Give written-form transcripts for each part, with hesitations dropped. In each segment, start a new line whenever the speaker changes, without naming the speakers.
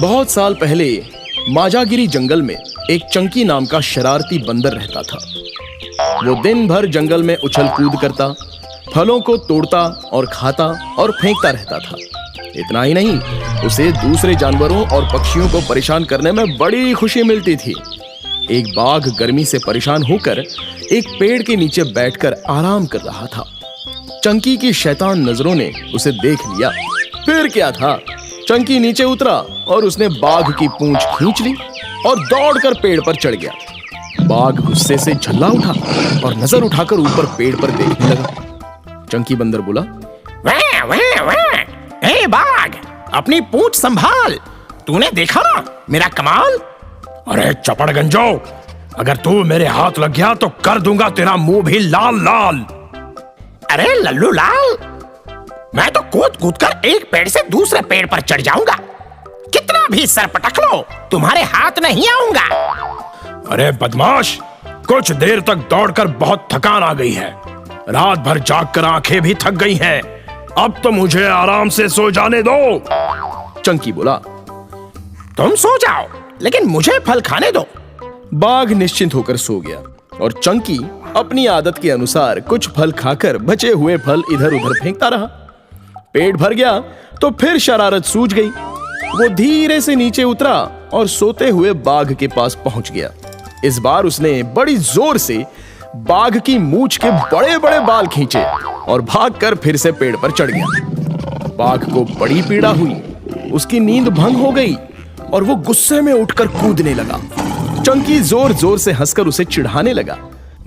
बहुत साल पहले माजागिरी जंगल में एक चंकी नाम का शरारती बंदर रहता था। वो दिन भर जंगल में उछल कूद करता, फलों को तोड़ता और खाता और फेंकता रहता था। इतना ही नहीं, उसे दूसरे जानवरों और पक्षियों को परेशान करने में बड़ी खुशी मिलती थी। एक बाघ गर्मी से परेशान होकर एक पेड़ के नीचे बैठकर आराम कर रहा था। चंकी की शैतान नजरों ने उसे देख लिया। फिर क्या था, चंकी नीचे उतरा और उसने बाघ की पूंछ खींच ली और दौड़कर पेड़ पर चढ़ गया। बाघ गुस्से से झल्ला उठा और नजर उठाकर ऊपर पेड़ पर देखने लगा। चंकी बंदर बोला,
वाह वाह वाह, ए बाघ, अपनी पूंछ संभाल। तूने देखा ना मेरा कमाल?
अरे चपड़ गंजो, अगर तू मेरे हाथ लग गया तो कर दूंगा तेरा मुंह भी लाल लाल।
अरे लल्लू लाल, मैं तो कूद कूद कर एक पेड़ से दूसरे पेड़ पर चढ़ जाऊंगा। कितना भी सर पटक लो, तुम्हारे हाथ नहीं आऊंगा।
अरे बदमाश, कुछ देर तक दौड़कर बहुत थकान आ गई है। रात भर जागकर आंखें भी थक गई हैं। अब तो मुझे आराम से सो जाने दो।
चंकी बोला,
तुम सो जाओ, लेकिन मुझे फल खाने दो।
बाघ निश्चिंत होकर सो गया और चंकी अपनी आदत के अनुसार कुछ फल खाकर बचे हुए फल इधर उधर फेंकता रहा। पेट भर गया तो फिर शरारत सूझ गई। वो धीरे से नीचे उतरा और सोते हुए बाघ के पास पहुंच गया। इस बार उसने बड़ी जोर से बाघ की मूंछ के बड़े बड़े बाल खींचे और भागकर फिर से पेड़ पर चढ़ गया। बाघ को बड़ी पीड़ा हुई, उसकी नींद भंग हो गई और वो गुस्से में उठकर कूदने लगा। चंकी जोर जोर से हंसकर उसे चिढ़ाने लगा।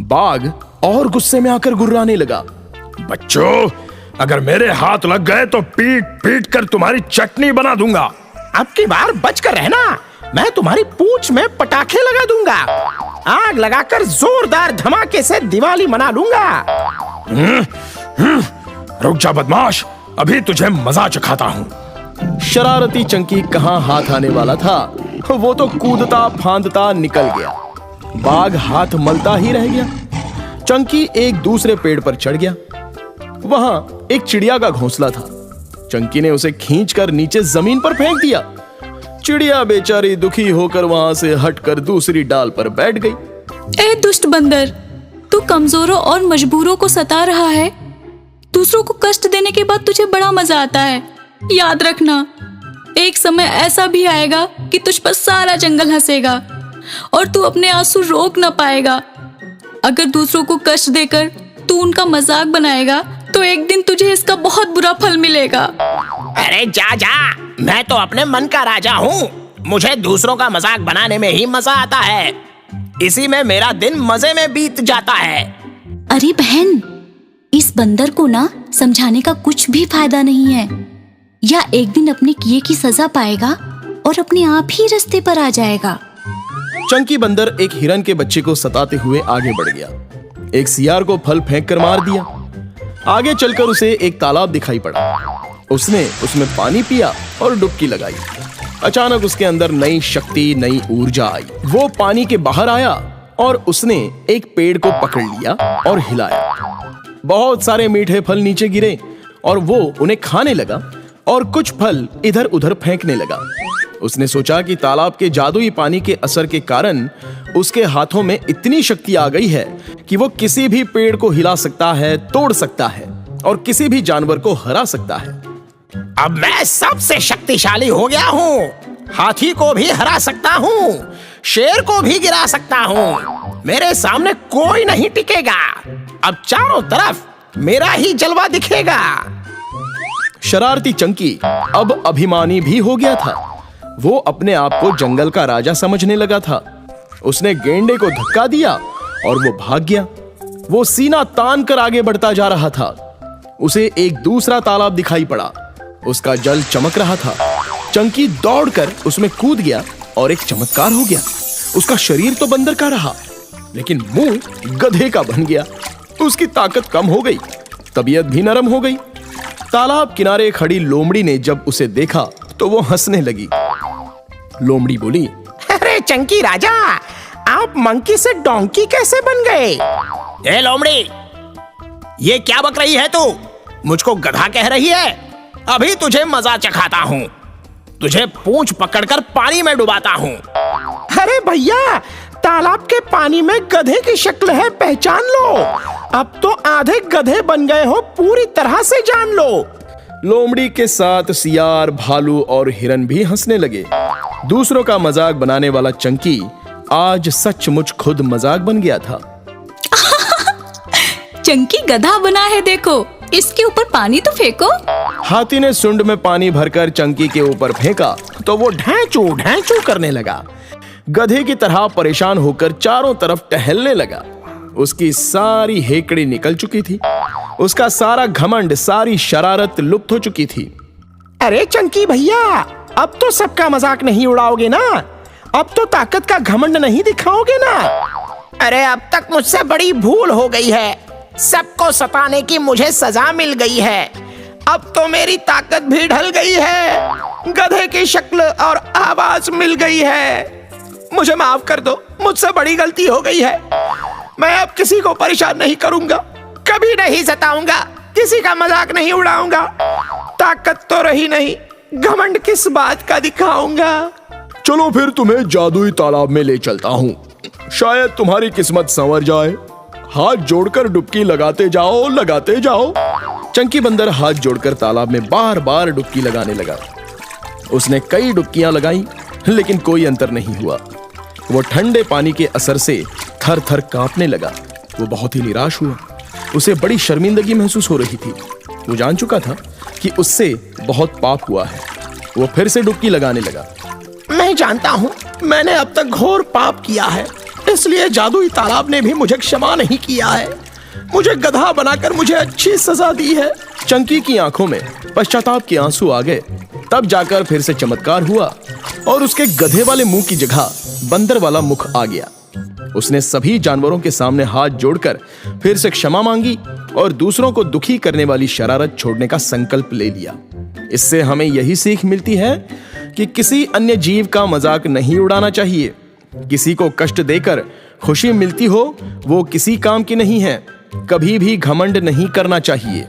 बाघ और गुस्से में आकर गुर्राने लगा।
बच्चों, अगर मेरे हाथ लग गए तो पीट पीट कर तुम्हारी चटनी बना दूंगा।
अब की बार बच कर रहना, मैं तुम्हारी पूंछ में पटाखे लगा दूंगा। आग लगाकर जोरदार धमाके से दिवाली मना लूंगा।
रुक जा बदमाश, अभी तुझे मजा चखाता हूँ।
शरारती चंकी कहां हाथ आने वाला था, वो तो कूदता फांदता निकल गया। बाघ हाथ मलता ही रह गया। चंकी एक दूसरे पेड़ पर चढ़ गया। वहां एक चिड़िया का घोंसला था। चंकी ने उसे खींचकर नीचे जमीन पर फेंक दिया। चिड़िया बेचारी दुखी होकर वहां से हटकर दूसरी डाल पर बैठ गई।
ए दुष्ट बंदर, तू कमजोरों और मजबूरों को सता रहा है। दूसरों को कष्ट देने के बाद तुझे बड़ा मजा आता है। याद रखना, एक समय ऐसा भी आएगा कि तुझ पर सारा जंगल हंसेगा और तू अपने आंसू रोक ना पाएगा। अगर दूसरों को कष्ट देकर तू उनका मजाक बनाएगा तो एक दिन तुझे इसका बहुत बुरा फल मिलेगा।
अरे जा जा, मैं तो अपने मन का राजा हूँ। मुझे दूसरों का मजाक बनाने में ही मजा आता है। इसी में मेरा दिन मजे में बीत जाता है।
अरे बहन, इस बंदर को ना समझाने का कुछ भी फायदा नहीं है। या एक दिन अपने किए की सजा पाएगा और अपने आप ही रास्ते पर आ जाएगा।
चंकी बंदर एक हिरन के बच्चे को सताते हुए आगे बढ़ गया। एक सियार को फल फेंक कर मार दिया। आगे चलकर उसे एक तालाब दिखाई पड़ा। उसने उसमें पानी पिया और डुबकी लगाई। अचानक उसके अंदर नई शक्ति, नई ऊर्जा आई। वो पानी के बाहर आया और उसने एक पेड़ को पकड़ लिया और हिलाया। बहुत सारे मीठे फल नीचे गिरे और वो उन्हें खाने लगा और कुछ फल इधर उधर फेंकने लगा। उसने सोचा कि तालाब के जादुई पानी के असर के कारण उसके हाथों में इतनी शक्ति आ गई है कि वो किसी भी पेड़ को हिला सकता है, तोड़ सकता है और किसी भी जानवर को हरा सकता है।
अब मैं सबसे शक्तिशाली हो गया हूँ। हाथी को भी हरा सकता हूँ, शेर को भी गिरा सकता हूँ। मेरे सामने कोई नहीं टिकेगा। अब चारों तरफ मेरा ही जलवा दिखेगा।
शरारती चंकी अब अभिमानी भी हो गया था। वो अपने आप को जंगल का राजा समझने लगा था। उसने गेंडे को धक्का दिया और वो भाग गया। वो सीना तान कर आगे बढ़ता जा रहा था। उसे एक दूसरा तालाब दिखाई पड़ा। उसका जल चमक रहा था। चंकी दौड़कर उसमें कूद गया और एक चमत्कार हो गया। उसका शरीर तो बंदर का रहा, लेकिन मुंह गधे का बन गया। उसकी ताकत कम हो गई, तबीयत भी नरम हो गई। तालाब किनारे खड़ी लोमड़ी ने जब उसे देखा तो वो हंसने लगी। लोमड़ी बोली,
अरे चंकी राजा, आप मंकी से डोंकी कैसे बन गए? ए लोमड़ी, ये क्या बक रही है तू? मुझको गधा कह रही है? अभी तुझे मजा चखाता हूँ। तुझे पूंछ पकड़कर पानी में डुबाता हूँ। अरे भैया, तालाब के पानी में गधे की शक्ल है, पहचान लो। अब तो आधे गधे बन गए हो, पूरी तरह से जान लो।
लोमड़ी के साथ सियार, भालू और हिरन भी हंसने लगे। दूसरों का मजाक बनाने वाला चंकी आज सचमुच खुद मजाक बन गया था।
चंकी गधा बना है, देखो, इसके ऊपर पानी तो फेंको।
हाथी ने सुंड में पानी भरकर चंकी के ऊपर फेंका तो वो ढैंचू ढैंचू करने लगा। गधे की तरह परेशान होकर चारों तरफ टहलने लगा। उसकी सारी हेकड़ी निकल चुकी थी, उसका सारा घमंड, सारी शरारत लुप्त हो चुकी थी।
अरे चंकी भैया, अब तो सबका मजाक नहीं उड़ाओगे ना? अब तो ताकत का घमंड नहीं दिखाओगे ना? अरे अब तक मुझसे बड़ी भूल हो गई है। सबको सताने की मुझे सजा मिल गई है। अब तो मेरी ताकत भी ढल गई है। गधे की शक्ल और आवाज मिल गई है। मुझे माफ कर दो, मुझसे बड़ी गलती हो गई है। मैं अब किसी को परेशान नहीं करूंगा, कभी नहीं सताऊंगा, किसी का मजाक नहीं उड़ाऊंगा। ताकत तो रही नहीं, घमंड किस बात का दिखाऊंगा।
चलो फिर तुम्हें जादुई तालाब में ले चलता हूँ, शायद तुम्हारी किस्मत संवर जाए। हाथ जोड़कर डुबकी लगाते जाओ, लगाते जाओ। चंकी बंदर हाथ जोड़कर तालाब में बार बार डुबकी लगाने लगा। उसने कई डुबकियां लगाई, लेकिन कोई अंतर नहीं हुआ। वो ठंडे पानी के असर से थर थर कांपने लगा। वो बहुत ही निराश हुआ। उसे बड़ी शर्मिंदगी महसूस हो रही थी। वो जान चुका था कि उससे बहुत पाप हुआ है। वो फिर से डुबकी लगाने लगा।
मैं जानता हूँ मैंने अब तक घोर पाप किया है, इसलिए जादुई तालाब ने भी मुझे क्षमा नहीं किया है। मुझे गधा बनाकर मुझे अच्छी सजा दी है।
चंकी की आंखों में पश्चाताप के आंसू आ गए। तब जाकर फिर से चमत्कार हुआ और उसके गधे वाले मुंह की जगह बंदर वाला मुख आ गया। उसने सभी जानवरों के सामने हाथ जोड़कर फिर से क्षमा मांगी और दूसरों को दुखी करने वाली शरारत छोड़ने का संकल्प ले लिया। इससे हमें यही सीख मिलती है कि किसी अन्य जीव का मजाक नहीं उड़ाना चाहिए। किसी को कष्ट देकर खुशी मिलती हो, वो किसी काम की नहीं है। कभी भी घमंड नहीं करना चाहिए।